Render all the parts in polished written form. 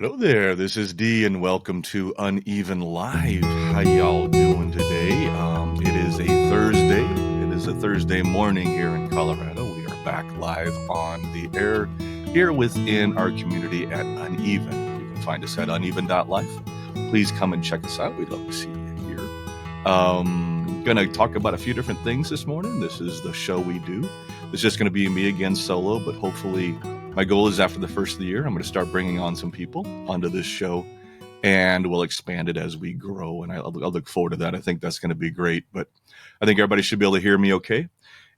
Hello there, this is D and welcome to unevenLive. How y'all doing today? It is a Thursday. It is a Thursday morning here in Colorado. We are back live on the air here within our community at Uneven. You can find us at uneven.life. Please come and check us out. We'd love to see you here. Going to talk about a few different things this morning. This is the show we do. It's just going to be me again solo, but hopefully my goal is after the first of the year, I'm going to start bringing on some people onto this show, and we'll expand it as we grow. And I'll look forward to that. I think that's going to be great. But I think everybody should be able to hear me okay.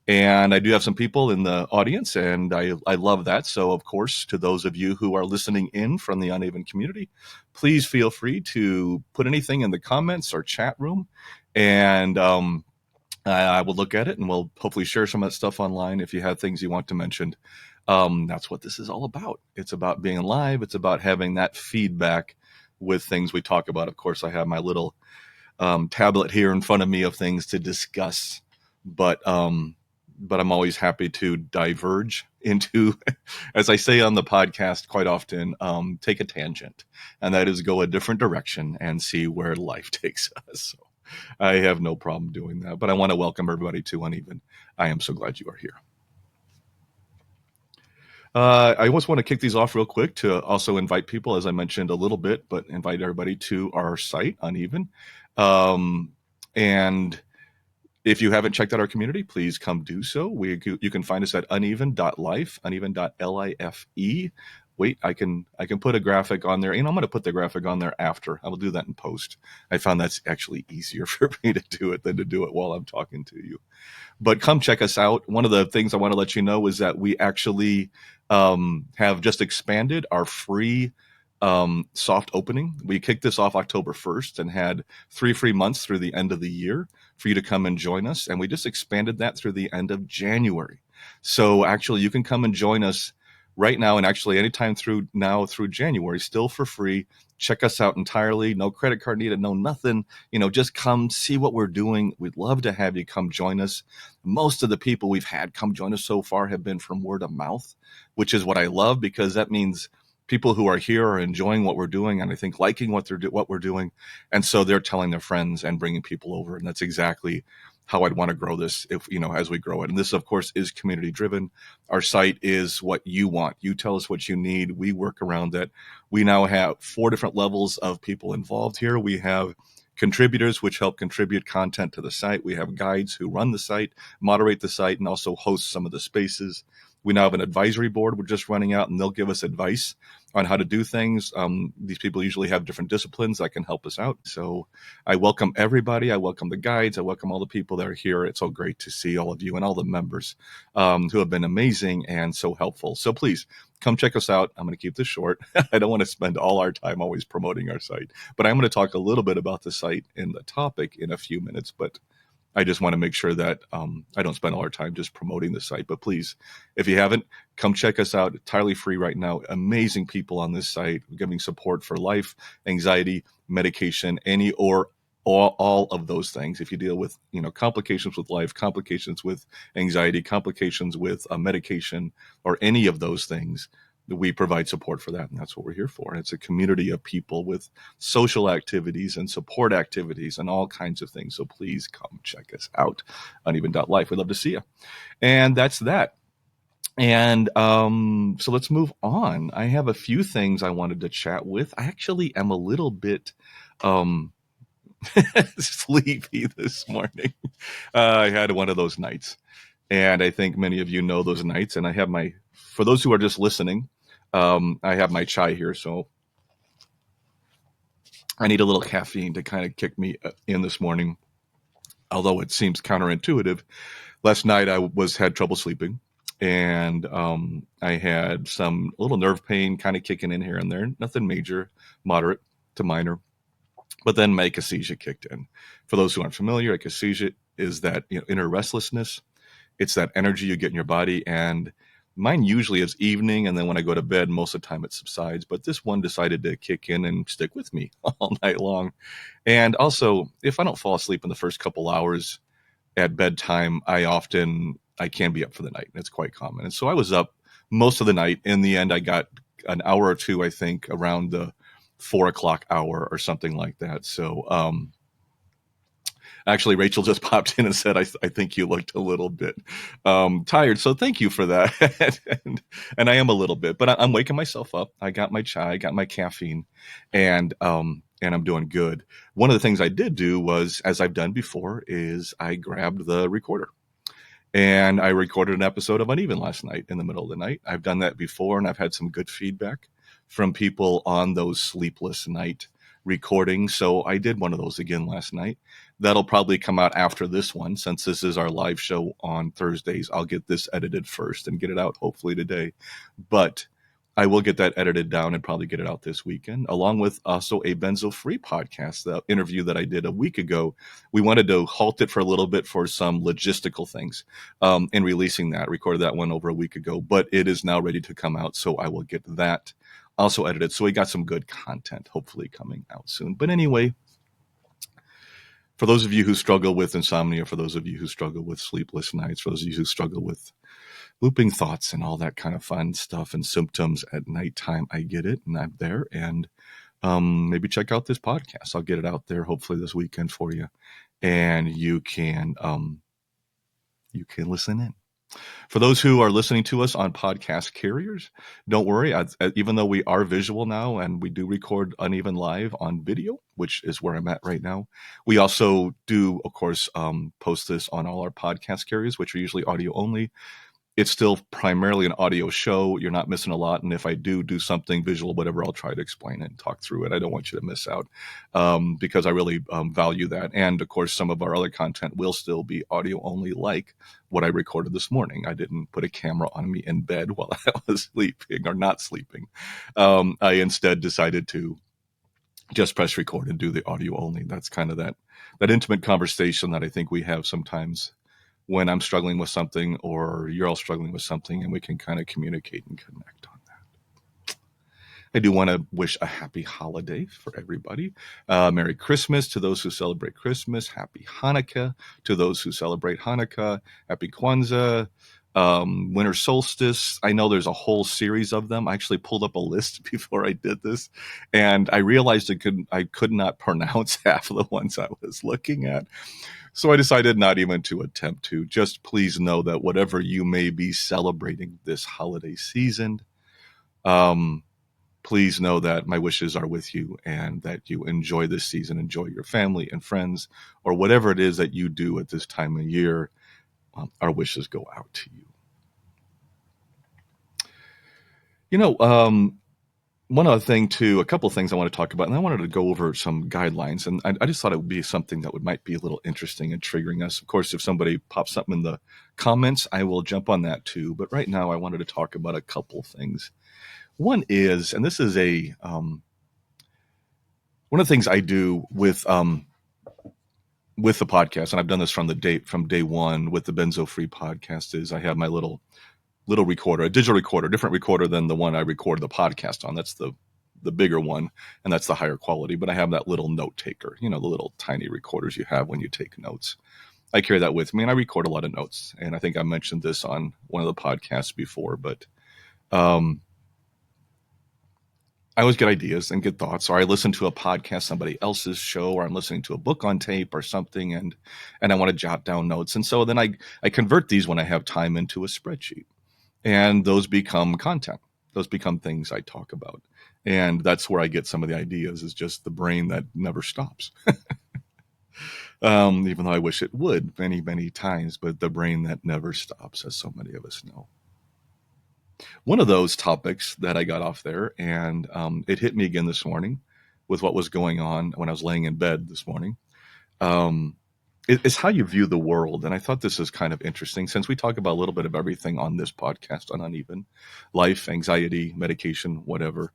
And I do have some people in the audience, and I love that. So, of course, to those of you who are listening in from the Uneven community, please feel free to put anything in the comments or chat room, and I will look at it, and we'll hopefully share some of that stuff online if you have things you want to mention. That's what this is all about. It's about being live. It's about having that feedback with things we talk about. Of course, I have my little tablet here in front of me of things to discuss, but I'm always happy to diverge into, as I say on the podcast quite often, take a tangent, and that is go a different direction and see where life takes us. So I have no problem doing that, but I want to welcome everybody to Uneven. I am so glad you are here. I always want to kick these off real quick to also invite people, as I mentioned a little bit, but invite everybody to our site, Uneven. And if you haven't checked out our community, please come do so. You can find us at uneven.life, uneven.life. Wait, I can put a graphic on there. I'm going to put the graphic on there after. I will do that in post. I found that's actually easier for me to do it than to do it while I'm talking to you. But come check us out. One of the things I want to let you know is that we actually have just expanded our free soft opening. We kicked this off October 1st and had 3 free months through the end of the year for you to come and join us. And we just expanded that through the end of January. So actually you can come and join us right now, and actually anytime through January, still for free. Check us out entirely. No credit card needed, no nothing. Just come see what we're doing. We'd love to have you come join us. Most of the people we've had come join us so far have been from word of mouth, which is what I love, because that means people who are here are enjoying what we're doing, and I think liking what we're doing. And so they're telling their friends and bringing people over. And that's exactly how I'd want to grow this as we grow it. And this, of course, is community driven. Our site is what you want. You tell us what you need. We work around that. We now have 4 different levels of people involved here. We have contributors, which help contribute content to the site. We have guides who run the site, moderate the site, and also host some of the spaces. We now have an advisory board we're just running out, and they'll give us advice on how to do things. These people usually have different disciplines that can help us out. So I welcome everybody. I welcome the guides. I welcome all the people that are here. It's so great to see all of you and all the members who have been amazing and so helpful. So please come check us out. I'm going to keep this short. I don't want to spend all our time always promoting our site, but I'm going to talk a little bit about the site and the topic in a few minutes. But I just want to make sure that I don't spend all our time just promoting the site. But please, if you haven't, come check us out. Entirely free right now. Amazing people on this site giving support for life, anxiety, medication, any or all of those things. If you deal with complications with life, complications with anxiety, complications with medication, or any of those things, we provide support for that, and that's what we're here for. And it's a community of people with social activities and support activities and all kinds of things. So please come check us out, uneven.life. We'd love to see you. And that's that. And so let's move on. I have a few things I wanted to chat with. I actually am a little bit sleepy this morning. I had one of those nights, and I think many of you know those nights. And I have for those who are just listening, I have my chai here, so I need a little caffeine to kind of kick me in this morning. Although it seems counterintuitive, last night I had trouble sleeping, and I had some little nerve pain kind of kicking in here and there. Nothing major, moderate to minor. But then my akathisia kicked in. For those who aren't familiar, akathisia is that inner restlessness. It's that energy you get in your body, and mine usually is evening, and then when I go to bed, most of the time it subsides. But this one decided to kick in and stick with me all night long. And also, if I don't fall asleep in the first couple hours at bedtime, I can be up for the night. It's quite common. And so I was up most of the night. In the end, I got an hour or two, I think, around the 4 o'clock hour or something like that. So, actually, Rachel just popped in and said, I think you looked a little bit tired. So thank you for that. and I am a little bit, but I'm waking myself up. I got my chai, I got my caffeine, and I'm doing good. One of the things I did do was, as I've done before, is I grabbed the recorder. And I recorded an episode of Uneven last night in the middle of the night. I've done that before, and I've had some good feedback from people on those sleepless night recordings. So I did one of those again last night. That'll probably come out after this one. Since this is our live show on Thursdays, I'll get this edited first and get it out hopefully today. But I will get that edited down and probably get it out this weekend, along with also a benzo-free podcast, the interview that I did a week ago. We wanted to halt it for a little bit for some logistical things in releasing that. Recorded that one over a week ago, but it is now ready to come out, so I will get that also edited. So we got some good content hopefully coming out soon. But anyway, for those of you who struggle with insomnia, for those of you who struggle with sleepless nights, for those of you who struggle with looping thoughts and all that kind of fun stuff and symptoms at nighttime, I get it, and I'm there. And maybe check out this podcast. I'll get it out there hopefully this weekend for you, and you can listen in. For those who are listening to us on podcast carriers, don't worry. Even though we are visual now and we do record unevenLive on video, which is where I'm at right now, we also do, of course, post this on all our podcast carriers, which are usually audio only. It's still primarily an audio show. You're not missing a lot. And if I do something visual, whatever, I'll try to explain it and talk through it. I don't want you to miss out because I really value that. And of course, some of our other content will still be audio only, like what I recorded this morning. I didn't put a camera on me in bed while I was sleeping or not sleeping. I instead decided to just press record and do the audio only. That's kind of that intimate conversation that I think we have sometimes when I'm struggling with something or you're all struggling with something, and we can kind of communicate and connect on that. I do want to wish a happy holiday for everybody. Merry Christmas to those who celebrate Christmas. Happy Hanukkah to those who celebrate Hanukkah. Happy Kwanzaa. Winter solstice. I know there's a whole series of them. I actually pulled up a list before I did this, and I realized I could not pronounce half of the ones I was looking at. So I decided not even to attempt to. Just please know that whatever you may be celebrating this holiday season, please know that my wishes are with you and that you enjoy this season, enjoy your family and friends, or whatever it is that you do at this time of year. Our wishes go out to you. One other thing too, a couple of things I want to talk about, and I wanted to go over some guidelines, and I just thought it would be something that might be a little interesting and triggering us. Of course, if somebody pops something in the comments, I will jump on that too. But right now, I wanted to talk about a couple things. One is, and this is one of the things I do with the podcast, and I've done this from day one with the Benzo Free podcast, is I have my little recorder, a digital recorder, different recorder than the one I record the podcast on. That's the bigger one, and that's the higher quality. But I have that little note taker, the little tiny recorders you have when you take notes. I carry that with me, and I record a lot of notes. And I think I mentioned this on one of the podcasts before, but I always get ideas and get thoughts, or I listen to a podcast, somebody else's show, or I'm listening to a book on tape or something, and I want to jot down notes. And so then I convert these when I have time into a spreadsheet. And those become content. Those become things I talk about. And that's where I get some of the ideas, is just the brain that never stops. Even though I wish it would many, many times, but the brain that never stops, as so many of us know. One of those topics that I got off there, and it hit me again this morning with what was going on when I was laying in bed this morning, is how you view the world. And I thought this is kind of interesting, since we talk about a little bit of everything on this podcast on uneven life, anxiety, medication, whatever.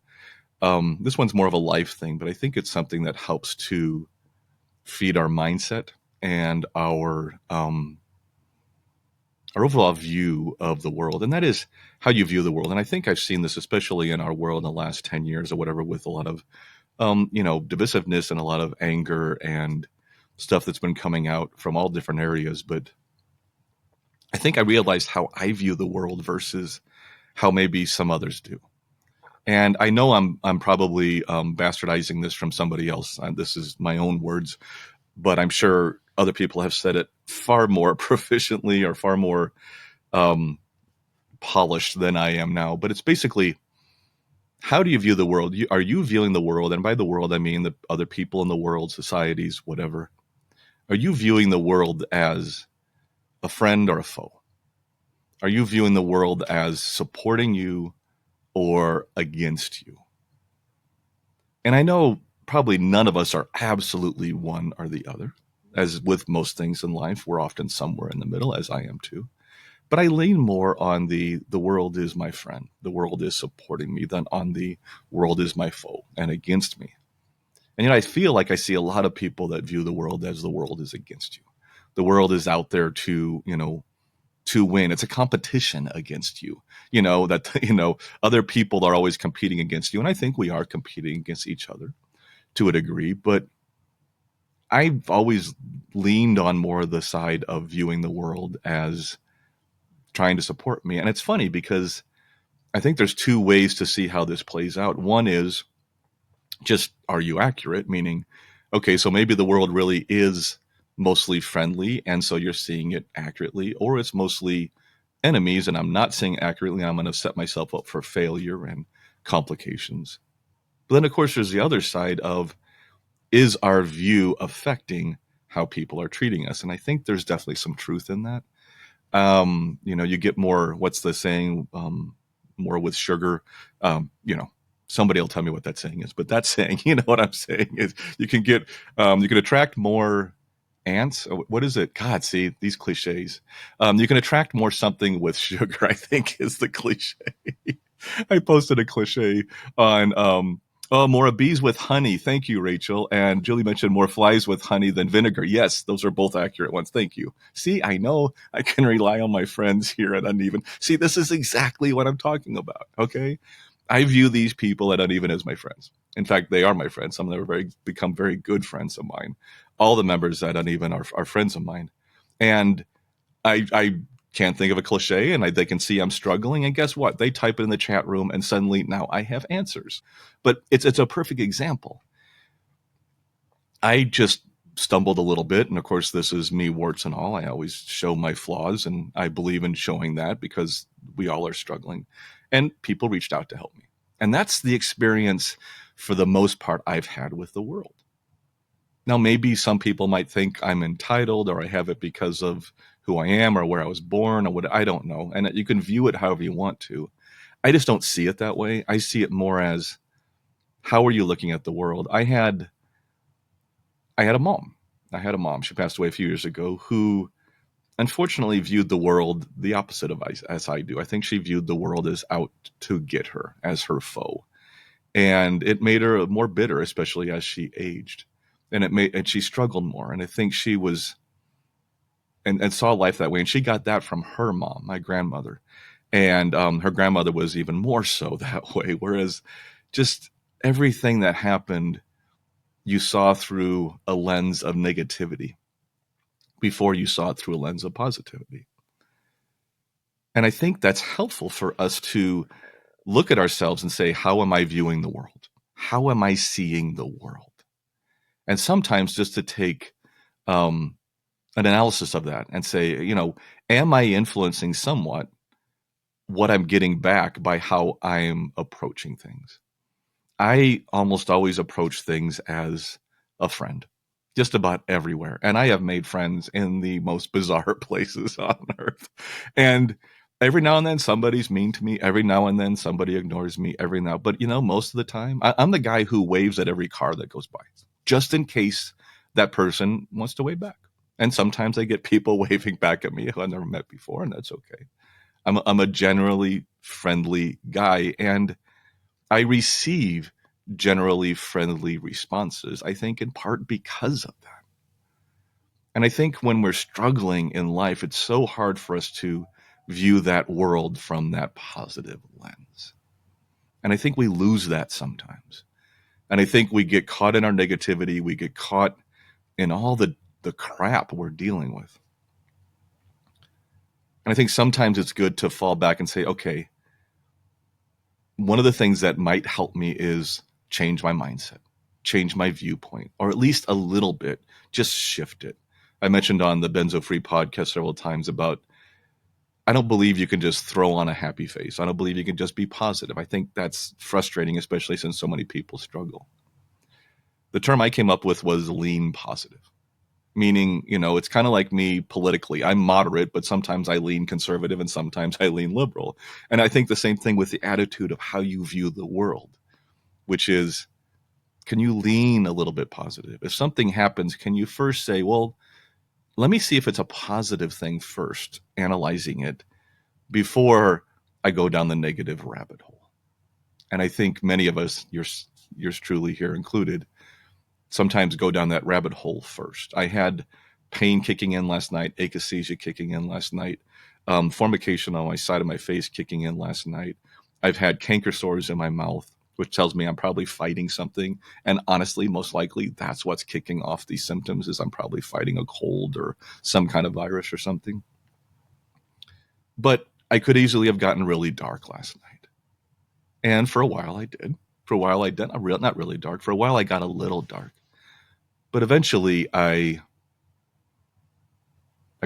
This one's more of a life thing, but I think it's something that helps to feed our mindset and our overall view of the world. And that is how you view the world. And I think I've seen this, especially in our world in the last 10 years or whatever, with a lot of, divisiveness and a lot of anger and stuff that's been coming out from all different areas. But I think I realized how I view the world versus how maybe some others do. And I know I'm probably bastardizing this from somebody else. This is my own words, but I'm sure other people have said it far more proficiently or far more um, polished than I am now. But it's basically, how do you view the world? Are you viewing the world, and by the world I mean the other people in the world, societies, whatever. Are you viewing the world as a friend or a foe? Are you viewing the world as supporting you or against you? And I know probably none of us are absolutely one or the other. As with most things in life, we're often somewhere in the middle, as I am too. But I lean more on the world is my friend, the world is supporting me, than on the world is my foe and against me. And yet I feel like I see a lot of people that view the world as the world is against you. The world is out there to, to win. It's a competition against you. That other people are always competing against you. And I think we are competing against each other to a degree, but I've always leaned on more of the side of viewing the world as trying to support me. And it's funny because I think there's two ways to see how this plays out. One is just, are you accurate? Meaning, okay, so maybe the world really is mostly friendly, and so you're seeing it accurately, or it's mostly enemies, and I'm not seeing accurately. I'm going to set myself up for failure and complications. But then, of course, there's the other side of, is our view affecting how people are treating us? And I think there's definitely some truth in that. You get more, what's the saying? More with sugar. Somebody will tell me what that saying is, but that saying, you know what I'm saying, is you can attract more ants. What is it? God, see these cliches. You can attract more something with sugar, I think, is the cliche. I posted a cliche on, oh, more bees with honey. Thank you, Rachel. And Julie mentioned more flies with honey than vinegar. Yes, those are both accurate ones. Thank you. See, I know I can rely on my friends here at Uneven. See, this is exactly what I'm talking about. Okay. I view these people at Uneven as my friends. In fact, they are my friends. Some of them have become very good friends of mine. All the members at Uneven are friends of mine. And I can't think of a cliche, and they can see I'm struggling. And guess what? They type it in the chat room, and suddenly now I have answers. But it's a perfect example. I just stumbled a little bit, and of course, this is me, warts and all. I always show my flaws, and I believe in showing that because we all are struggling. And people reached out to help me. And that's the experience, for the most part, I've had with the world. Now, maybe some people might think I'm entitled, or I have it because of who I am or where I was born or what, I don't know. And you can view it however you want to. I just don't see it that way. I see it more as, how are you looking at the world? I had a mom. She passed away a few years ago, who unfortunately viewed the world the opposite of as I do. I think she viewed the world as out to get her, as her foe. And it made her more bitter, especially as she aged. And she struggled more. And I think she was, and saw life that way. And she got that from her mom, my grandmother. And her grandmother was even more so that way. Whereas just everything that happened, you saw through a lens of negativity before you saw it through a lens of positivity. And I think that's helpful for us to look at ourselves and say, how am I viewing the world? How am I seeing the world? And sometimes just to take an analysis of that and say, am I influencing somewhat what I'm getting back by how I'm approaching things? I almost always approach things as a friend, just about everywhere. And I have made friends in the most bizarre places on earth. And every now and then somebody's mean to me. Every now and then somebody ignores me. But most of the time, I'm the guy who waves at every car that goes by, just in case that person wants to wave back. And sometimes I get people waving back at me who I've never met before, and that's okay. I'm a generally friendly guy, and I receive generally friendly responses, I think in part because of that. And I think when we're struggling in life, it's so hard for us to view that world from that positive lens. And I think we lose that sometimes. And I think we get caught in our negativity. We get caught in all the crap we're dealing with. And I think sometimes it's good to fall back and say, okay, one of the things that might help me is change my mindset, change my viewpoint, or at least a little bit, just shift it. I mentioned on the Benzo Free podcast several times about I don't believe you can just throw on a happy face. I don't believe you can just be positive. I think that's frustrating, especially since so many people struggle. The term I came up with was lean positive, meaning, it's kind of like me politically. I'm moderate, but sometimes I lean conservative and sometimes I lean liberal. And I think the same thing with the attitude of how you view the world, which is, can you lean a little bit positive? If something happens, can you first say, well, let me see if it's a positive thing first, analyzing it before I go down the negative rabbit hole. And I think many of us, yours truly here included, sometimes go down that rabbit hole first. I had pain kicking in last night, akathisia kicking in last night, formication on my side of my face kicking in last night. I've had canker sores in my mouth, which tells me I'm probably fighting something. And honestly, most likely that's what's kicking off these symptoms is I'm probably fighting a cold or some kind of virus or something. But I could easily have gotten really dark last night. And for a while I did. Not really dark. For a while I got a little dark. But eventually I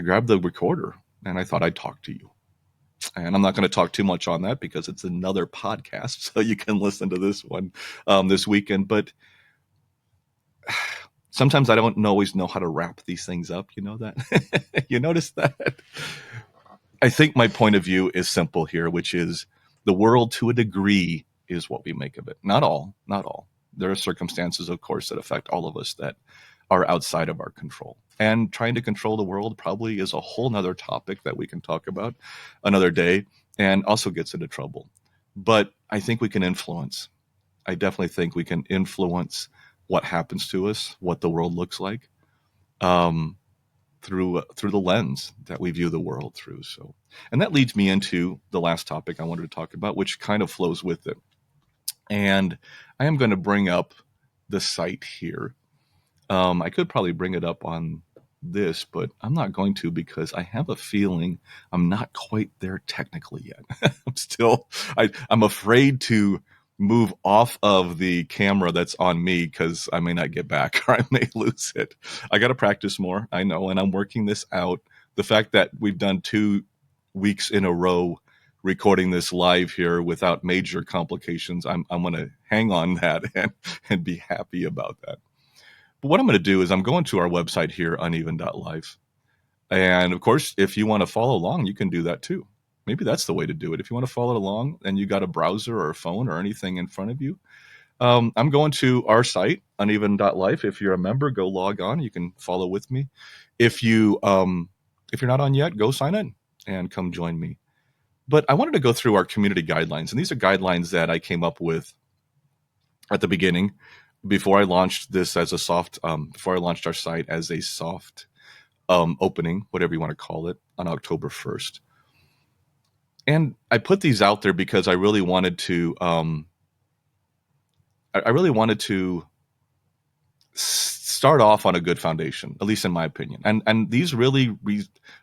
grabbed the recorder and I thought I'd talk to you. And I'm not going to talk too much on that because it's another podcast. So you can listen to this one this weekend. But sometimes I don't always know how to wrap these things up. You know that? You notice that? I think my point of view is simple here, which is the world to a degree is what we make of it. Not all. There are circumstances, of course, that affect all of us that are outside of our control. And trying to control the world probably is a whole nother topic that we can talk about another day and also gets into trouble. But I think we can influence. I definitely think we can influence what happens to us, what the world looks like, through the lens that we view the world through. So, and that leads me into the last topic I wanted to talk about, which kind of flows with it. And I am going to bring up the site here. I could probably bring it up on this, but I'm not going to because I have a feeling I'm not quite there technically yet. I'm afraid to move off of the camera that's on me because I may not get back or I may lose it. I got to practice more, I know, and I'm working this out. The fact that we've done 2 weeks in a row recording this live here without major complications, I'm going to hang on that and be happy about that. But what I'm going to do is I'm going to our website here, uneven.live. And of course, if you want to follow along, you can do that too. Maybe that's the way to do it. If you want to follow along and you got a browser or a phone or anything in front of you, I'm going to our site, uneven.life. If you're a member, go log on. You can follow with me. If you're not on yet, go sign in and come join me. But I wanted to go through our community guidelines. And these are guidelines that I came up with at the beginning before I launched this as a soft, before I launched our site as a soft opening, whatever you want to call it, on October 1st. And I put these out there because I really wanted to, start off on a good foundation, at least in my opinion. And these really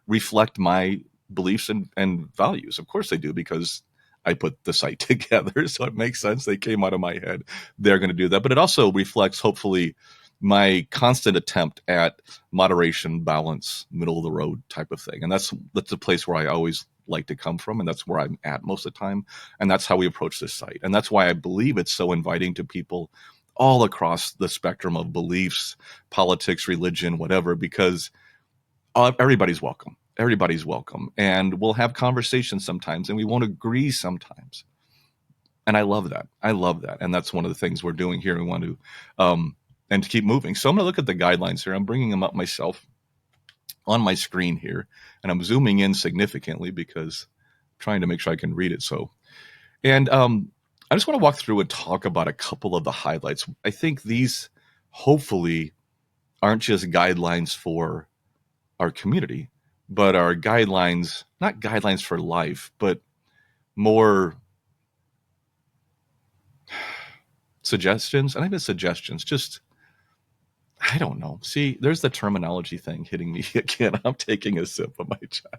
reflect my beliefs and values. Of course they do, because I put the site together, so it makes sense. They came out of my head. They're going to do that. But it also reflects, hopefully, my constant attempt at moderation, balance, middle of the road type of thing. And that's the place where I always like to come from, and that's where I'm at most of the time. And that's how we approach this site. And that's why I believe it's so inviting to people all across the spectrum of beliefs, politics, religion, whatever, because everybody's welcome. Everybody's welcome. And we'll have conversations sometimes, and we won't agree sometimes. And I love that. And that's one of the things we're doing here. We want to, and to keep moving. So I'm going to look at the guidelines here. I'm bringing them up myself on my screen here, and I'm zooming in significantly because I'm trying to make sure I can read it. And I just want to walk through and talk about a couple of the highlights. I think these hopefully aren't just guidelines for our community, but are guidelines, not guidelines for life, but more suggestions. And I mean suggestions, just, I don't know. See, there's the terminology thing hitting me again. I'm taking a sip of my chai.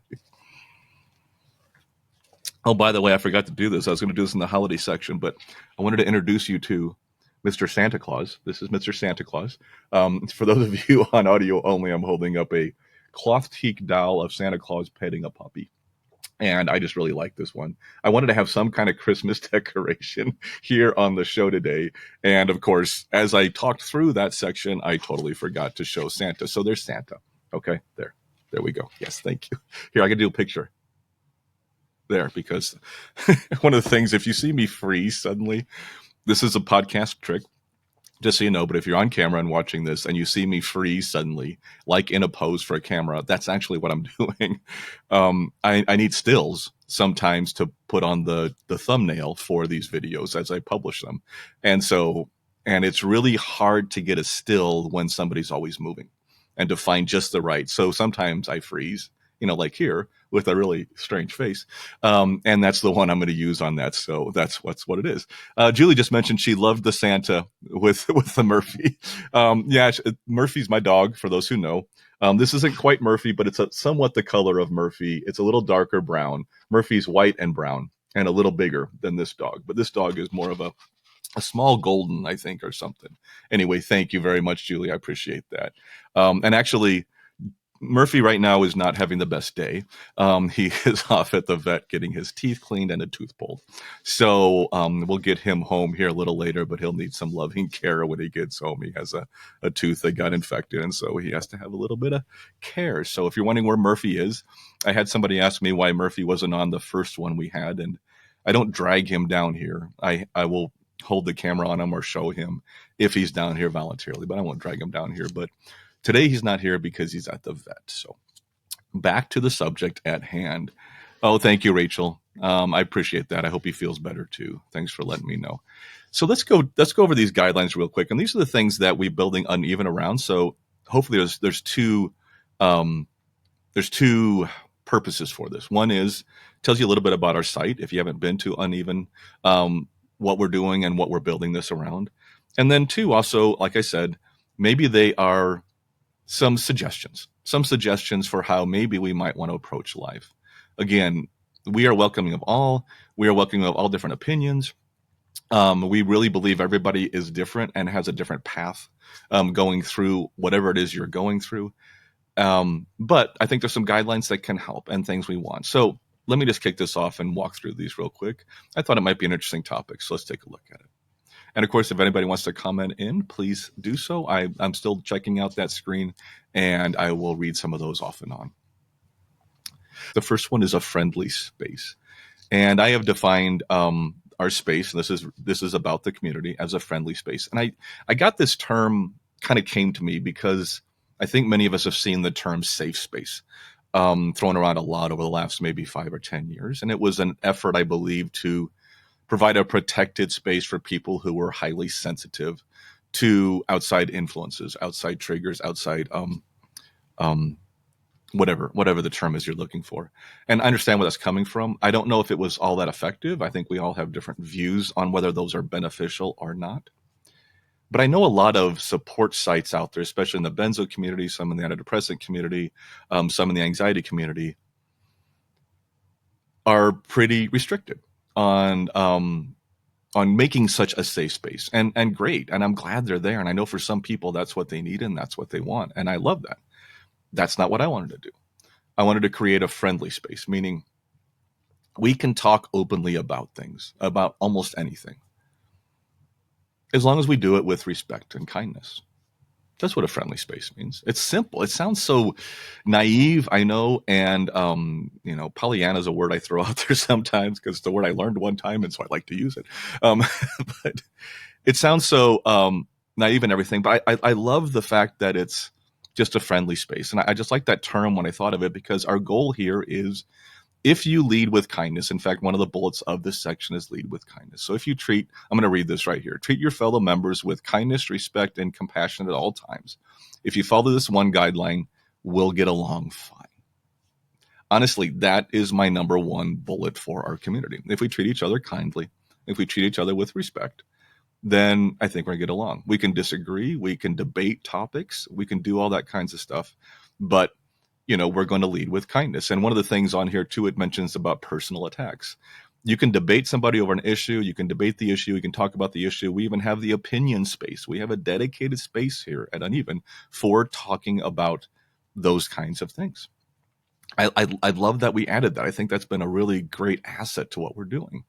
Oh, by the way, I forgot to do this. I was going to do this in the holiday section, but I wanted to introduce you to Mr. Santa Claus. This is Mr. Santa Claus. For those of you on audio only, I'm holding up a cloth teak doll of Santa Claus petting a puppy. And I just really like this one. I wanted to have some kind of Christmas decoration here on the show today. And of course, as I talked through that section, I totally forgot to show Santa. So there's Santa. Okay, there. There we go. Yes, thank you. Here, I can do a picture there because one of the things, if you see me freeze suddenly, this is a podcast trick, just so you know, but if you're on camera and watching this and you see me freeze suddenly, like in a pose for a camera, that's actually what I'm doing. I need stills sometimes to put on the thumbnail for these videos as I publish them. And it's really hard to get a still when somebody's always moving and to find just the right. So sometimes I freeze, like here with a really strange face. And that's the one I'm going to use on that. So that's what it is. Julie just mentioned she loved the Santa with the Murphy. Murphy's my dog, for those who know. This isn't quite Murphy, but it's somewhat the color of Murphy. It's a little darker brown. Murphy's white and brown and a little bigger than this dog. But this dog is more of a small golden, I think, or something. Anyway, thank you very much, Julie. I appreciate that. And actually, Murphy right now is not having the best day. He is off at the vet getting his teeth cleaned and a tooth pulled. So we'll get him home here a little later, but he'll need some loving care when he gets home. He has a tooth that got infected, and so he has to have a little bit of care. So if you're wondering where Murphy is, I had somebody ask me why Murphy wasn't on the first one we had, and I don't drag him down here. I will hold the camera on him or show him if he's down here voluntarily, but I won't drag him down here. But today he's not here because he's at the vet. So back to the subject at hand. Oh, thank you, Rachel. I appreciate that. I hope he feels better too. Thanks for letting me know. So let's go over these guidelines real quick. And these are the things that we're building uneven around. So hopefully there's two purposes for this. One is tells you a little bit about our site if you haven't been to uneven, what we're doing and what we're building this around. And then two, also, like I said, maybe they are some suggestions for how maybe we might want to approach life. Again, we are welcoming of all. We are welcoming of all different opinions. We really believe everybody is different and has a different path going through whatever it is you're going through. But I think there's some guidelines that can help and things we want. So let me just kick this off and walk through these real quick. I thought it might be an interesting topic, so let's take a look at it. And of course, if anybody wants to comment in, please do so. I'm still checking out that screen, and I will read some of those off and on. The first one is a friendly space. And I have defined our space, and this is about the community, as a friendly space. And I got this term kind of came to me because I think many of us have seen the term safe space thrown around a lot over the last maybe 5 or 10 years. And it was an effort, I believe, to provide a protected space for people who were highly sensitive to outside influences, outside triggers, outside whatever the term is you're looking for. And I understand where that's coming from. I don't know if it was all that effective. I think we all have different views on whether those are beneficial or not. But I know a lot of support sites out there, especially in the benzo community, some in the antidepressant community, some in the anxiety community, are pretty restricted on making such a safe space, and great. And I'm glad they're there. And I know for some people that's what they need and that's what they want. And I love that. That's not what I wanted to do. I wanted to create a friendly space, meaning we can talk openly about things, about almost anything, as long as we do it with respect and kindness. That's what a friendly space means. It's simple. It sounds so naive, I know. And, Pollyanna is a word I throw out there sometimes because it's the word I learned one time, and so I like to use it. But it sounds so naive and everything. But I love the fact that it's just a friendly space. And I just like that term when I thought of it, because our goal here is, if you lead with kindness, in fact, one of the bullets of this section is lead with kindness. So if you I'm going to read this right here, treat your fellow members with kindness, respect, and compassion at all times. If you follow this one guideline, we'll get along fine. Honestly, that is my number one bullet for our community. If we treat each other kindly, if we treat each other with respect, then I think we're going to get along. We can disagree. We can debate topics. We can do all that kinds of stuff. But we're going to lead with kindness. And one of the things on here too, it mentions about personal attacks. You can debate somebody over an issue. You can debate the issue. You can talk about the issue. We even have the opinion space. We have a dedicated space here at Uneven for talking about those kinds of things. I love that we added that. I think that's been a really great asset to what we're doing.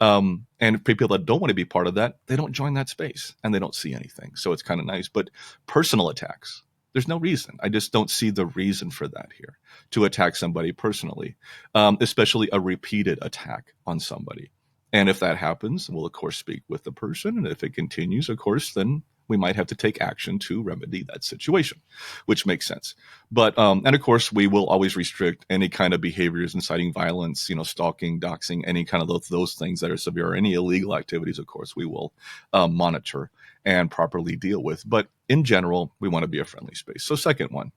And people that don't want to be part of that, they don't join that space and they don't see anything. So it's kind of nice. But personal attacks, there's no reason. I just don't see the reason for that here, to attack somebody personally, especially a repeated attack on somebody. And if that happens, we'll, of course, speak with the person. And if it continues, of course, then we might have to take action to remedy that situation, which makes sense. But, and of course, we will always restrict any kind of behaviors inciting violence, stalking, doxing, any kind of those things that are severe, or any illegal activities, of course, we will monitor and properly deal with. But in general, we want to be a friendly space. So second one,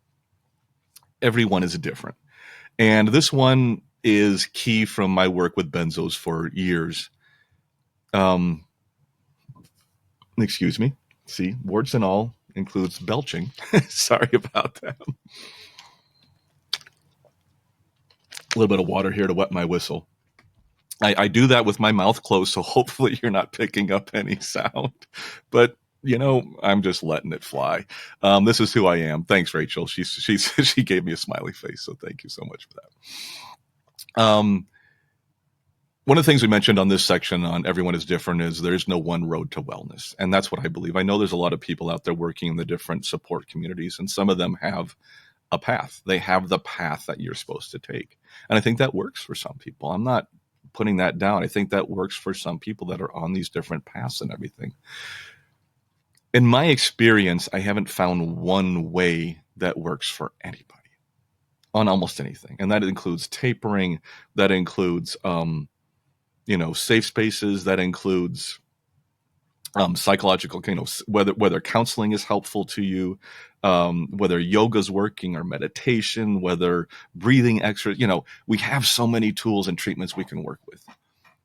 everyone is different. And this one is key from my work with benzos for years. Excuse me. See, warts and all includes belching. Sorry about that. A little bit of water here to wet my whistle. I do that with my mouth closed, so hopefully you're not picking up any sound. But I'm just letting it fly. This is who I am. Thanks, Rachel. She gave me a smiley face, so thank you so much for that. One of the things we mentioned on this section on Everyone is Different is there's no one road to wellness. And that's what I believe. I know there's a lot of people out there working in the different support communities, and some of them have a path. They have the path that you're supposed to take. And I think that works for some people. I'm not putting that down. I think that works for some people that are on these different paths and everything. In my experience, I haven't found one way that works for anybody on almost anything. And that includes tapering, that includes safe spaces, that includes psychological, whether counseling is helpful to you, whether yoga's working or meditation, whether breathing exercise, we have so many tools and treatments we can work with.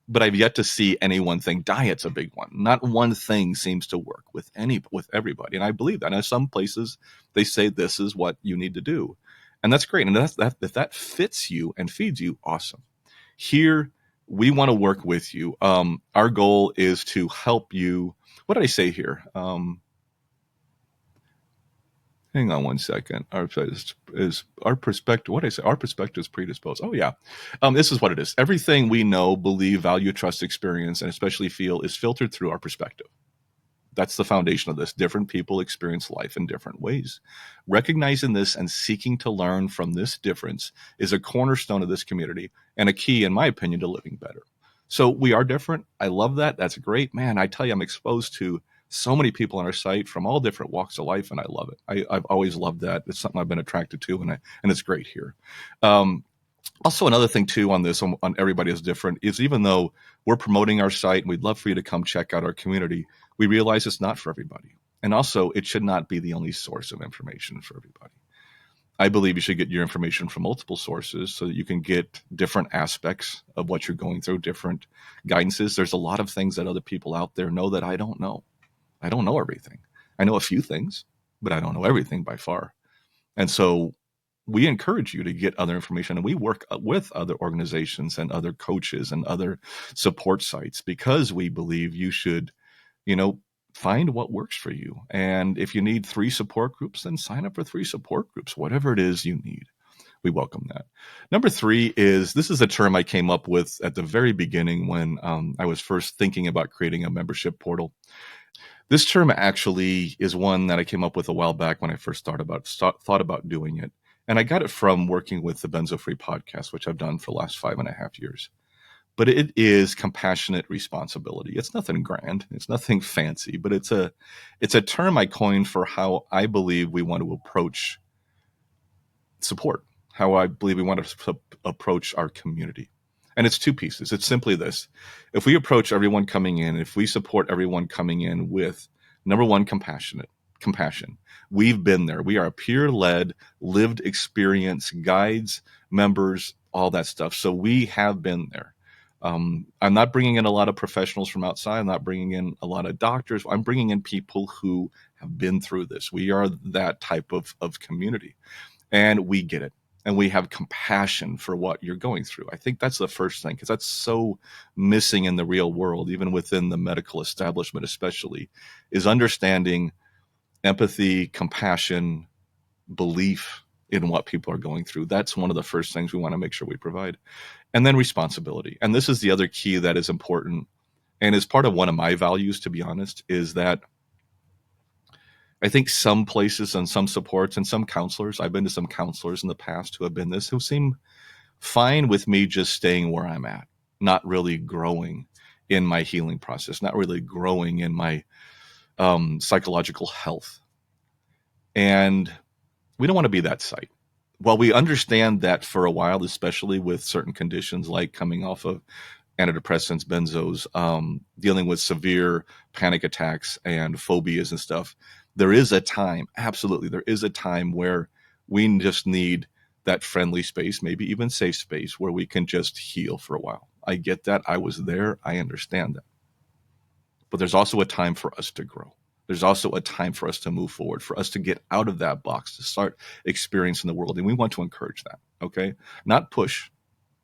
But I've yet to see any one thing. Diet's a big one. Not one thing seems to work with everybody. And I believe that. And in some places, they say this is what you need to do. And that's great. And if that fits you and feeds you, awesome. Here, we want to work with you. Our goal is to help you. What did I say here? Hang on one second. Our perspective. What did I say? Our perspective is predisposed. Oh, yeah. This is what it is. Everything we know, believe, value, trust, experience, and especially feel is filtered through our perspective. That's the foundation of this. Different people experience life in different ways. Recognizing this and seeking to learn from this difference is a cornerstone of this community and a key, in my opinion, to living better. So we are different. I love that. That's great. Man, I tell you, I'm exposed to so many people on our site from all different walks of life, and I love it. I've always loved that. It's something I've been attracted to, and it's great here. Also, another thing, too, on this, on Everybody is Different, is even though we're promoting our site and we'd love for you to come check out our community, we realize it's not for everybody. And also, it should not be the only source of information for everybody. I believe you should get your information from multiple sources so that you can get different aspects of what you're going through, different guidances. There's a lot of things that other people out there know that I don't know. I don't know everything. I know a few things, but I don't know everything by far. And so we encourage you to get other information, and we work with other organizations and other coaches and other support sites because we believe you should, find what works for you. And if you need 3 support groups, then sign up for 3 support groups, whatever it is you need. We welcome that. Number 3 is, this is a term I came up with at the very beginning when I was first thinking about creating a membership portal. This term actually is one that I came up with a while back when I first thought about doing it. And I got it from working with the Benzo Free podcast, which I've done for the last 5.5 years. But it is compassionate responsibility. It's nothing grand. It's nothing fancy, but it's a term I coined for how I believe we want to approach support, how I believe we want to approach our community. And it's 2 pieces. It's simply this. If we approach everyone coming in, if we support everyone coming in with, number 1, compassion. We've been there. We are peer-led, lived experience guides, members, all that stuff. So we have been there. I'm not bringing in a lot of professionals from outside. I'm not bringing in a lot of doctors. I'm bringing in people who have been through this. We are that type of community, and we get it. and we have compassion for what you're going through. I think that's the first thing, because that's so missing in the real world, even within the medical establishment especially, is understanding empathy, compassion, belief in what people are going through. That's one of the first things we want to make sure we provide. And then responsibility. And this is the other key that is important and is part of one of my values, to be honest, is that I think some places and some supports and some counselors, I've been to some counselors in the past who have been this, who seem fine with me just staying where I'm at, not really growing in my healing process, not really growing in my psychological health. And we don't want to be that site. While we understand that for a while, especially with certain conditions like coming off of antidepressants, benzos, dealing with severe panic attacks and phobias and stuff, there is a time, absolutely, there is a time where we just need that friendly space, maybe even safe space, where we can just heal for a while. I get that. I was there. I understand that. But there's also a time for us to grow. There's also a time for us to move forward, for us to get out of that box, to start experiencing the world. And we want to encourage that, okay? Not push,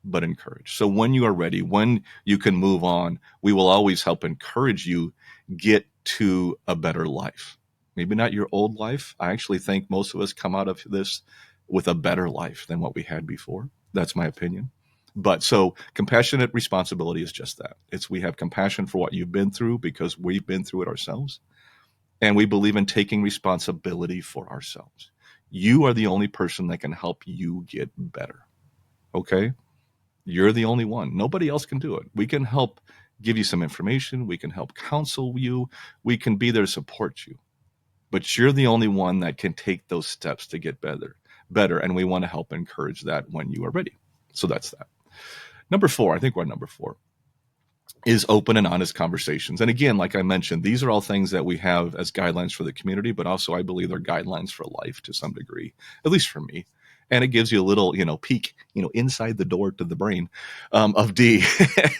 but encourage. So when you are ready, when you can move on, we will always help encourage you get to a better life. Maybe not your old life. I actually think most of us come out of this with a better life than what we had before. That's my opinion. But so compassionate responsibility is just that. It's we have compassion for what you've been through because we've been through it ourselves. And we believe in taking responsibility for ourselves. You are the only person that can help you get better. Okay? You're the only one. Nobody else can do it. We can help give you some information. We can help counsel you. We can be there to support you. But you're the only one that can take those steps to get better. And we want to help encourage that when you are ready. So that's that. Number 4, I think we're on number 4, is open and honest conversations. And again, like I mentioned, these are all things that we have as guidelines for the community, but also I believe they're guidelines for life to some degree, at least for me. And it gives you a little, peek, inside the door to the brain of D,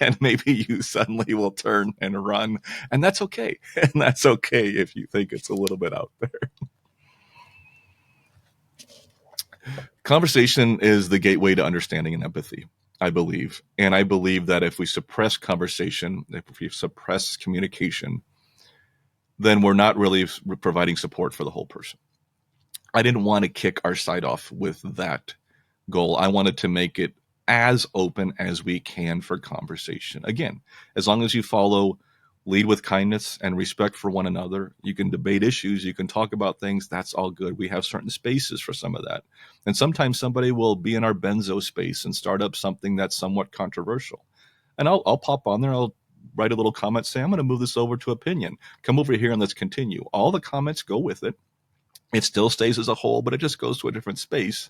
and maybe you suddenly will turn and run, and that's okay. And that's okay if you think it's a little bit out there. Conversation is the gateway to understanding and empathy, I believe. And I believe that if we suppress conversation, if we suppress communication, then we're not really providing support for the whole person. I didn't want to kick our site off with that goal. I wanted to make it as open as we can for conversation. Again, as long as you lead with kindness and respect for one another, you can debate issues, you can talk about things, that's all good. We have certain spaces for some of that. And sometimes somebody will be in our benzo space and start up something that's somewhat controversial. And I'll pop on there, I'll write a little comment, say, I'm going to move this over to opinion. Come over here and let's continue. All the comments go with it. It still stays as a whole, but it just goes to a different space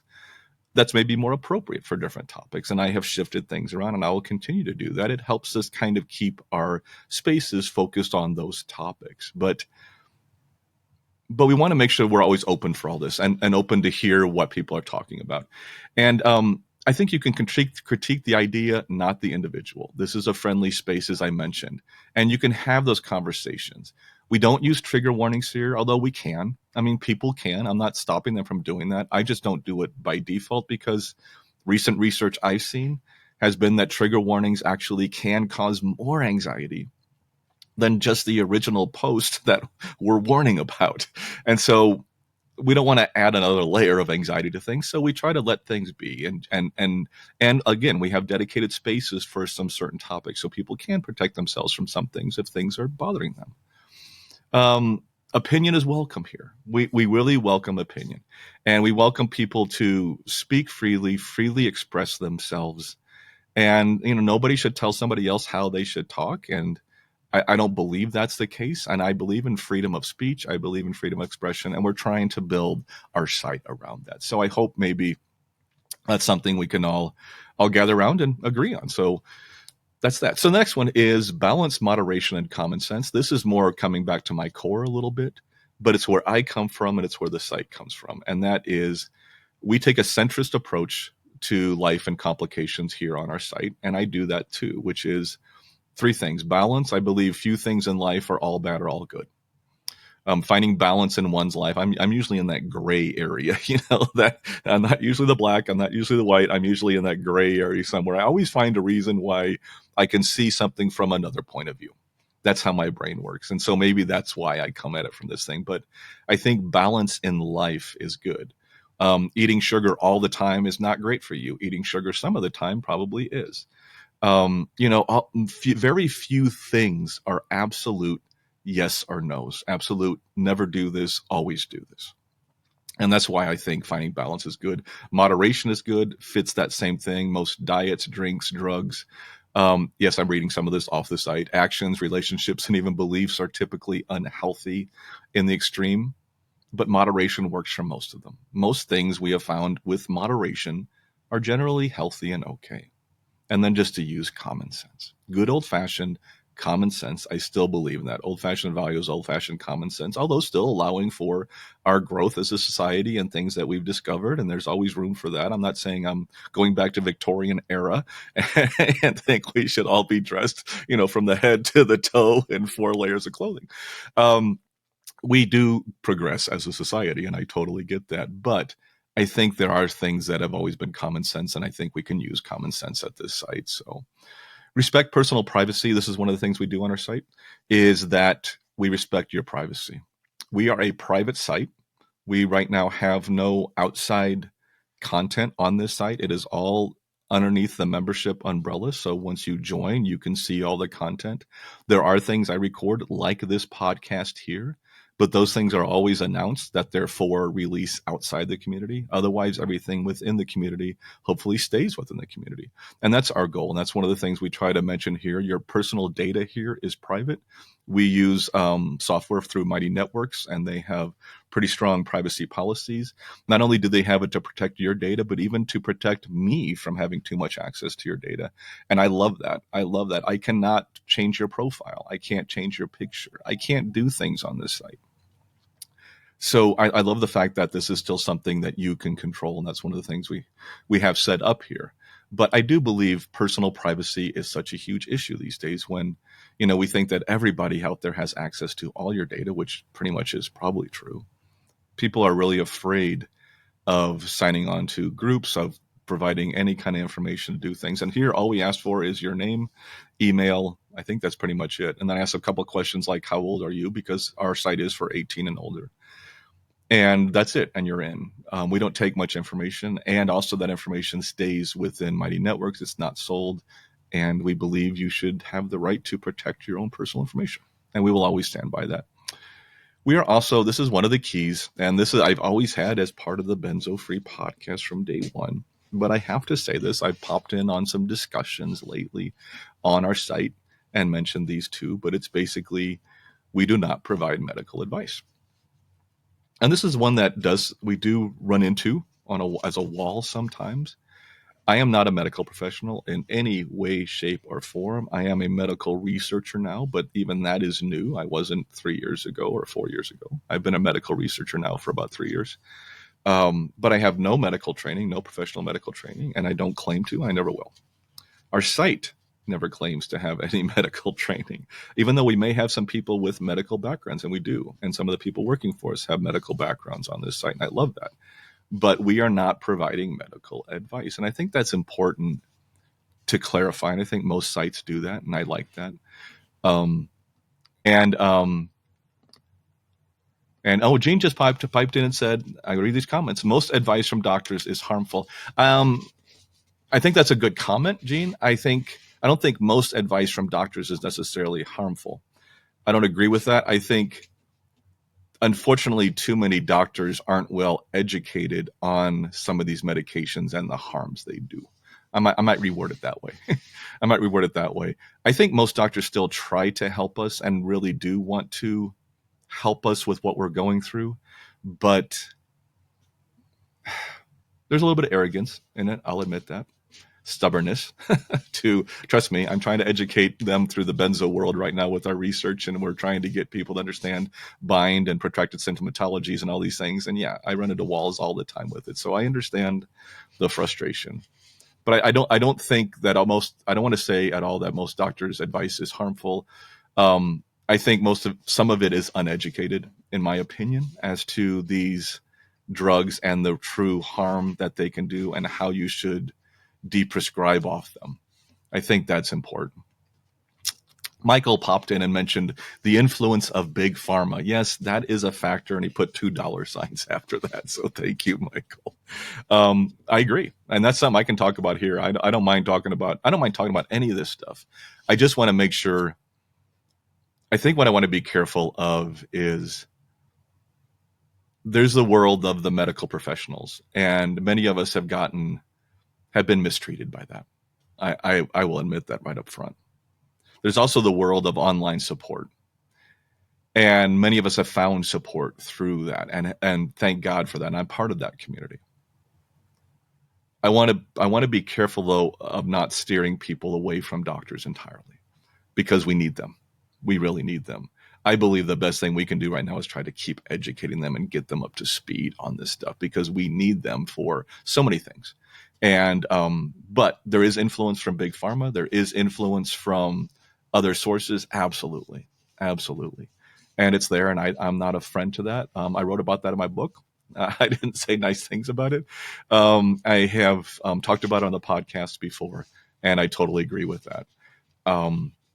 that's maybe more appropriate for different topics. And I have shifted things around, and I will continue to do that. It helps us kind of keep our spaces focused on those topics. But we want to make sure we're always open for all this and open to hear what people are talking about. And I think you can critique the idea, not the individual. This is a friendly space, as I mentioned, and you can have those conversations. We don't use trigger warnings here, although we can. I mean, people can. I'm not stopping them from doing that. I just don't do it by default because recent research I've seen has been that trigger warnings actually can cause more anxiety than just the original post that we're warning about. And so we don't want to add another layer of anxiety to things. So we try to let things be. And again, we have dedicated spaces for some certain topics so people can protect themselves from some things if things are bothering them. Opinion is welcome here. We really welcome opinion, and we welcome people to speak freely express themselves. And, nobody should tell somebody else how they should talk. And I don't believe that's the case. And I believe in freedom of speech. I believe in freedom of expression, and we're trying to build our site around that. So I hope maybe that's something we can all gather around and agree on. So that's that. So the next one is balance, moderation, and common sense. This is more coming back to my core a little bit, but it's where I come from and it's where the site comes from. And that is, we take a centrist approach to life and complications here on our site. And I do that too, which is 3 things. Balance. I believe few things in life are all bad or all good. finding balance in one's life. I'm usually in that gray area, that I'm not usually the black, I'm not usually the white, I'm usually in that gray area somewhere. I always find a reason why I can see something from another point of view. That's how my brain works. And so maybe that's why I come at it from this thing. But I think balance in life is good. Eating sugar all the time is not great for you. Eating sugar some of the time probably is. Very few things are absolute yes or no's. Absolute never do this, always do this. And that's why I think finding balance is good. Moderation is good, fits that same thing. Most diets, drinks, drugs. Yes, I'm reading some of this off the site. Actions, relationships, and even beliefs are typically unhealthy in the extreme, but moderation works for most of them. Most things we have found with moderation are generally healthy and okay. And then just to use common sense. Good old-fashioned common sense. I still believe in that. Old-fashioned values, old-fashioned common sense, although still allowing for our growth as a society and things that we've discovered. And there's always room for that. I'm not saying I'm going back to Victorian era and think we should all be dressed, from the head to the toe in 4 layers of clothing. We do progress as a society, and I totally get that. But I think there are things that have always been common sense, and I think we can use common sense at this site. So respect personal privacy. This is one of the things we do on our site, is that we respect your privacy. We are a private site. We right now have no outside content on this site. It is all underneath the membership umbrella. So once you join, you can see all the content. There are things I record like this podcast here, but those things are always announced that they're for release outside the community. Otherwise, everything within the community hopefully stays within the community. And that's our goal. And that's one of the things we try to mention here. Your personal data here is private. We use software through Mighty Networks, and they have pretty strong privacy policies. Not only do they have it to protect your data, but even to protect me from having too much access to your data. And I love that. I love that. I cannot change your profile. I can't change your picture. I can't do things on this site. So I love the fact that this is still something that you can control, and that's one of the things we have set up here. But I do believe personal privacy is such a huge issue these days when, we think that everybody out there has access to all your data, which pretty much is probably true. People are really afraid of signing on to groups, of providing any kind of information to do things. And here, all we ask for is your name, email. I think that's pretty much it. And then I ask a couple of questions like, how old are you? Because our site is for 18 and older. And that's it. And you're in. We don't take much information. And also that information stays within Mighty Networks. It's not sold. And we believe you should have the right to protect your own personal information. And we will always stand by that. We are also, this is one of the keys, and this is I've always had as part of the Benzo Free podcast from day one. But I have to say this, I've popped in on some discussions lately on our site and mentioned these two, but it's basically, we do not provide medical advice. And this is one that we do run into as a wall sometimes. I am not a medical professional in any way, shape, or form. I am a medical researcher now, but even that is new. I wasn't 3 years ago or 4 years ago. I've been a medical researcher now for about 3 years. But I have no medical training, no professional medical training, and I don't claim to. I never will. Our site never claims to have any medical training, even though we may have some people with medical backgrounds, and we do. And some of the people working for us have medical backgrounds on this site, and I love that. But we are not providing medical advice. And I think that's important to clarify. And I think most sites do that, and I like that. Gene just piped in and said, I read these comments. Most advice from doctors is harmful. I think that's a good comment, Gene. I don't think most advice from doctors is necessarily harmful. I don't agree with that. I think, unfortunately, too many doctors aren't well educated on some of these medications and the harms they do. I might reword it that way. I think most doctors still try to help us and really do want to help us with what we're going through, but there's a little bit of arrogance in it. I'll admit that. Stubbornness to trust me. I'm trying to educate them through the benzo world right now with our research, and we're trying to get people to understand bind and protracted symptomatologies and all these things. And yeah, I run into walls all the time with it. So I understand the frustration, but I don't think that I don't want to say at all that most doctors' advice is harmful. I think some of it is uneducated, in my opinion, as to these drugs and the true harm that they can do and how you should deprescribe off them. I think that's important. Michael popped in and mentioned the influence of big pharma. Yes, that is a factor, and he put $2 after that. So thank you, Michael. I agree, and that's something I can talk about here. I don't mind talking about. I don't mind talking about any of this stuff. I just want to make sure. I think what I want to be careful of is there's the world of the medical professionals, and many of us have been mistreated by that. I will admit that right up front. There's also the world of online support. And many of us have found support through that. And thank God for that. And I'm part of that community. I want to be careful, though, of not steering people away from doctors entirely, because we need them. We really need them. I believe the best thing we can do right now is try to keep educating them and get them up to speed on this stuff, because we need them for so many things. And but there is influence from big pharma. There is influence from other sources. Absolutely. Absolutely. And it's there. And I'm not a friend to that. I wrote about that in my book. I didn't say nice things about it. I have talked about it on the podcast before, and I totally agree with that.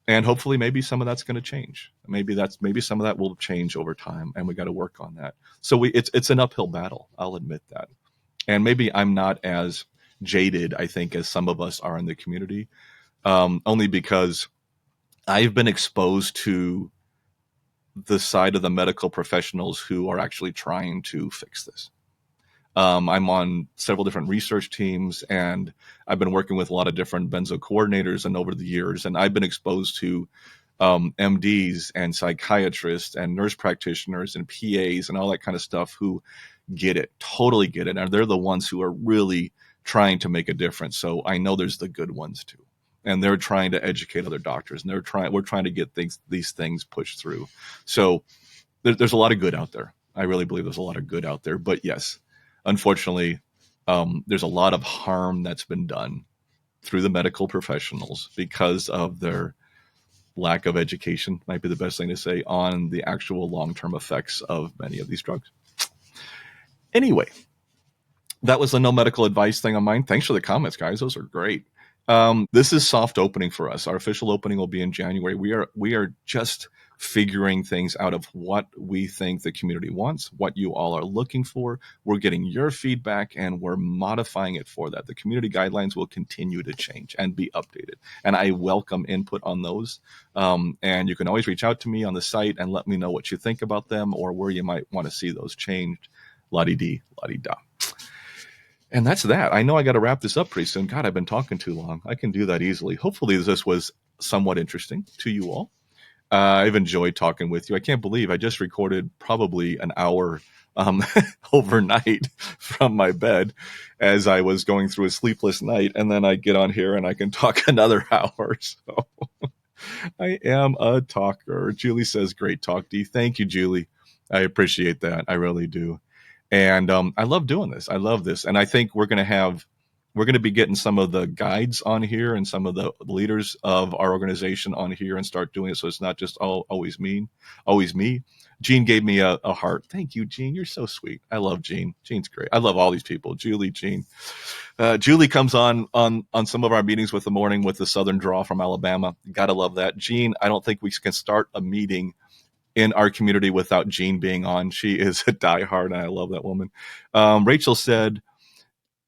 And hopefully maybe some of that's going to change. Maybe some of that will change over time, and we got to work on that. So it's an uphill battle. I'll admit that. And maybe I'm not as jaded, I think, as some of us are in the community, only because I've been exposed to the side of the medical professionals who are actually trying to fix this. I'm on several different research teams, and I've been working with a lot of different benzo coordinators and over the years, and I've been exposed to MDs and psychiatrists and nurse practitioners and PAs and all that kind of stuff who get it, totally get it. And they're the ones who are really trying to make a difference. So I know there's the good ones too. And they're trying to educate other doctors, and we're trying to get these things pushed through. So there's a lot of good out there. I really believe there's a lot of good out there. But yes, unfortunately, there's a lot of harm that's been done through the medical professionals because of their lack of education, might be the best thing to say, on the actual long-term effects of many of these drugs. Anyway, that was the no medical advice thing on mine. Thanks for the comments, guys. Those are great. This is soft opening for us. Our official opening will be in January. We are just figuring things out of what we think the community wants, what you all are looking for. We're getting your feedback, and we're modifying it for that. The community guidelines will continue to change and be updated, and I welcome input on those. And you can always reach out to me on the site and let me know what you think about them or where you might want to see those changed. La-di-dee, la-di-da. And that's that. I know I got to wrap this up pretty soon. God, I've been talking too long. I can do that easily. Hopefully this was somewhat interesting to you all. I've enjoyed talking with you. I can't believe I just recorded probably an hour overnight from my bed as I was going through a sleepless night. And then I get on here and I can talk another hour. So I am a talker. Julie says, great talk, Dee. Thank you, Julie. I appreciate that. I really do. And I love doing this. I love this. And I think we're going to be getting some of the guides on here and some of the leaders of our organization on here and start doing it. So it's not just always me. Jean gave me a heart. Thank you, Jean. You're so sweet. I love Jean. Jean's great. I love all these people. Julie, Jean. Julie comes on some of our meetings with the morning with the Southern draw from Alabama. Gotta love that. Jean, I don't think we can start a meeting in our community without Jean being on. She is a diehard, and I love that woman. Rachel said,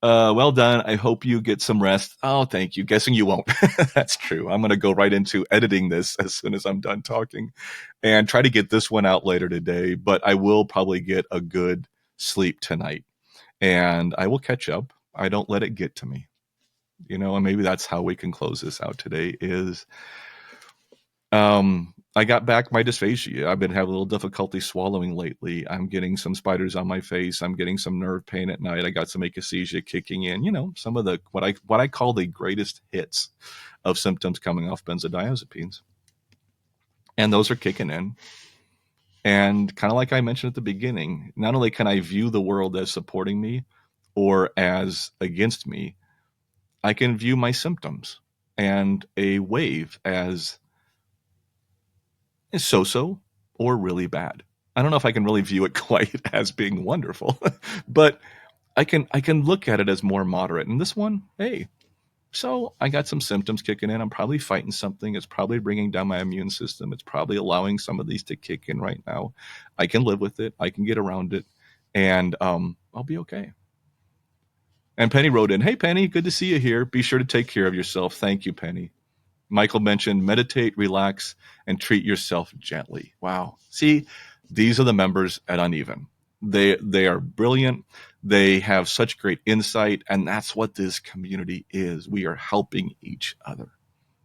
well done. I hope you get some rest. Oh, thank you. Guessing you won't. That's true. I'm going to go right into editing this as soon as I'm done talking and try to get this one out later today, but I will probably get a good sleep tonight, and I will catch up. I don't let it get to me, and maybe that's how we can close this out today is, I got back my dysphagia. I've been having a little difficulty swallowing lately. I'm getting some spiders on my face. I'm getting some nerve pain at night. I got some akathisia kicking in. Some of the what I call the greatest hits of symptoms coming off benzodiazepines, and those are kicking in. And kind of like I mentioned at the beginning, not only can I view the world as supporting me or as against me, I can view my symptoms and a wave as is so-so or really bad. I don't know if I can really view it quite as being wonderful, but I can look at it as more moderate. And this one, hey, so I got some symptoms kicking in. I'm probably fighting something. It's probably bringing down my immune system. It's probably allowing some of these to kick in right now. I can live with it. I can get around it, and I'll be okay. And Penny wrote in, "Hey, Penny, good to see you here. Be sure to take care of yourself." Thank you, Penny. Michael mentioned meditate, relax, and treat yourself gently. Wow. See, these are the members at Uneven. They are brilliant. They have such great insight, and that's what this community is. We are helping each other.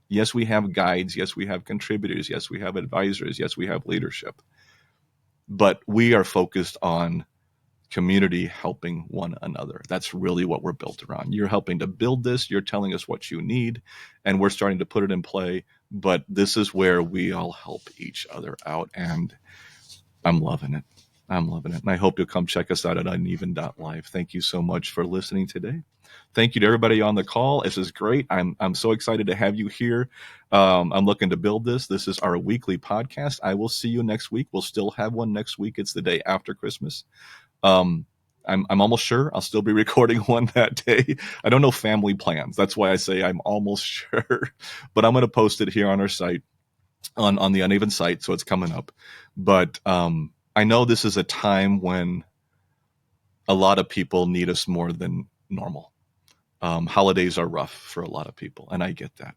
Yes, we have guides. Yes, we have contributors. Yes, we have advisors. Yes, we have leadership. But we are focused on community helping one another. That's really what we're built around. You're helping to build this. You're telling us what you need, and we're starting to put it in play. But this is where we all help each other out, and I'm loving it. I'm loving it. And I hope you'll come check us out at uneven.live. Thank you so much for listening today. Thank you to everybody on the call. This is great. I'm so excited to have you here. I'm looking to build this. This is our weekly podcast. I will see you next week. We'll still have one next week. It's the day after Christmas. I'm almost sure I'll still be recording one that day. I don't know family plans. That's why I say I'm almost sure. But I'm going to post it here on our site, on the Uneven site, so it's coming up. But I know this is a time when a lot of people need us more than normal. Holidays are rough for a lot of people, and I get that.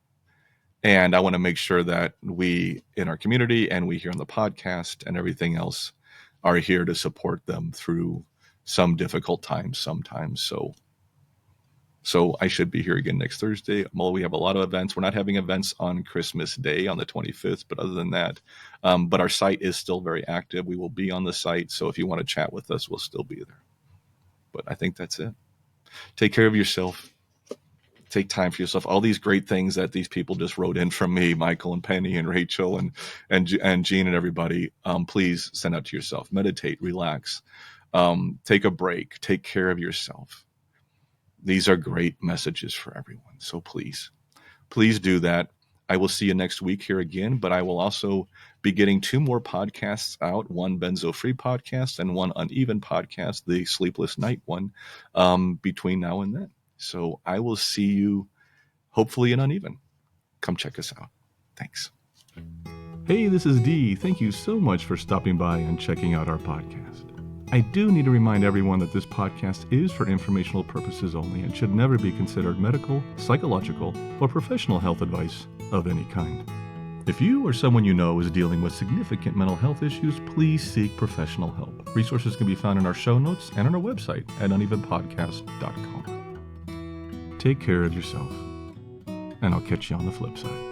And I want to make sure that we in our community and we here on the podcast and everything else are here to support them through some difficult times sometimes. So I should be here again next Thursday. Well, we have a lot of events. We're not having events on Christmas Day on the 25th, but other than that, but our site is still very active. We will be on the site. So if you want to chat with us, we'll still be there. But I think that's it. Take care of yourself. Take time for yourself. All these great things that these people just wrote in from me, Michael and Penny and Rachel and Jean and everybody, please send out to yourself. Meditate, relax, take a break, take care of yourself. These are great messages for everyone. So please do that. I will see you next week here again, but I will also be getting 2 more podcasts out, one benzo-free podcast and one uneven podcast, the sleepless night one, between now and then. So I will see you hopefully in Uneven. Come check us out. Thanks. Hey, this is Dee. Thank you so much for stopping by and checking out our podcast. I do need to remind everyone that this podcast is for informational purposes only and should never be considered medical, psychological, or professional health advice of any kind. If you or someone you know is dealing with significant mental health issues, please seek professional help. Resources can be found in our show notes and on our website at unevenpodcast.com. Take care of yourself, and I'll catch you on the flip side.